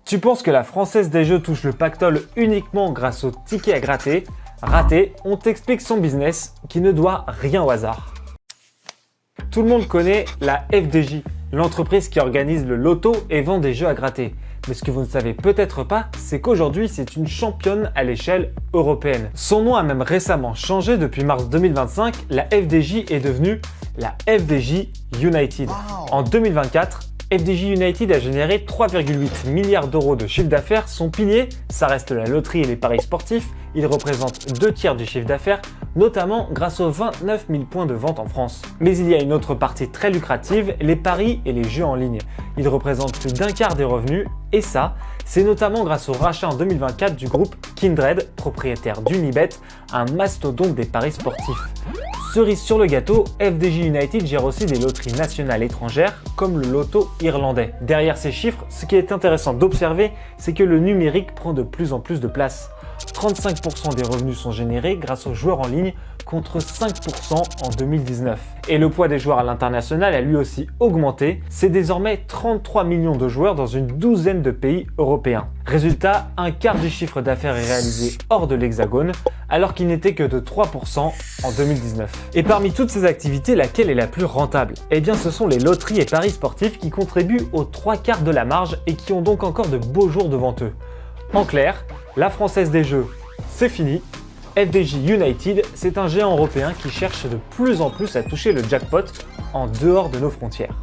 Tu penses que la Française des Jeux touche le pactole uniquement grâce aux tickets à gratter? Raté, on t'explique son business qui ne doit rien au hasard. Tout le monde connaît la FDJ, l'entreprise qui organise le loto et vend des jeux à gratter. Mais ce que vous ne savez peut-être pas, c'est qu'aujourd'hui, c'est une championne à l'échelle européenne. Son nom a même récemment changé depuis mars 2025. La FDJ est devenue la FDJ United. En 2024, FDJ United a généré 3,8 milliards d'euros de chiffre d'affaires. Son pilier, ça reste la loterie et les paris sportifs. Il représente 2/3 du chiffre d'affaires, notamment grâce aux 29 000 points de vente en France. Mais il y a une autre partie très lucrative, les paris et les jeux en ligne. Ils représentent plus d'1/4 des revenus et ça, c'est notamment grâce au rachat en 2024 du groupe Kindred, propriétaire d'Unibet, un mastodonte des paris sportifs. Cerise sur le gâteau, FDJ United gère aussi des loteries nationales étrangères comme le loto irlandais. Derrière ces chiffres, ce qui est intéressant d'observer, c'est que le numérique prend de plus en plus de place. 35% des revenus sont générés grâce aux joueurs en ligne contre 5% en 2019. Et le poids des joueurs à l'international a lui aussi augmenté. C'est désormais 33 millions de joueurs dans une douzaine de pays européens. Résultat, 1/4 du chiffre d'affaires est réalisé hors de l'Hexagone, alors qu'il n'était que de 3% en 2019. Et parmi toutes ces activités, laquelle est la plus rentable? Eh bien, ce sont les loteries et paris sportifs qui contribuent aux 3/4 de la marge et qui ont donc encore de beaux jours devant eux. En clair, la Française des Jeux, c'est fini. FDJ United, c'est un géant européen qui cherche de plus en plus à toucher le jackpot en dehors de nos frontières.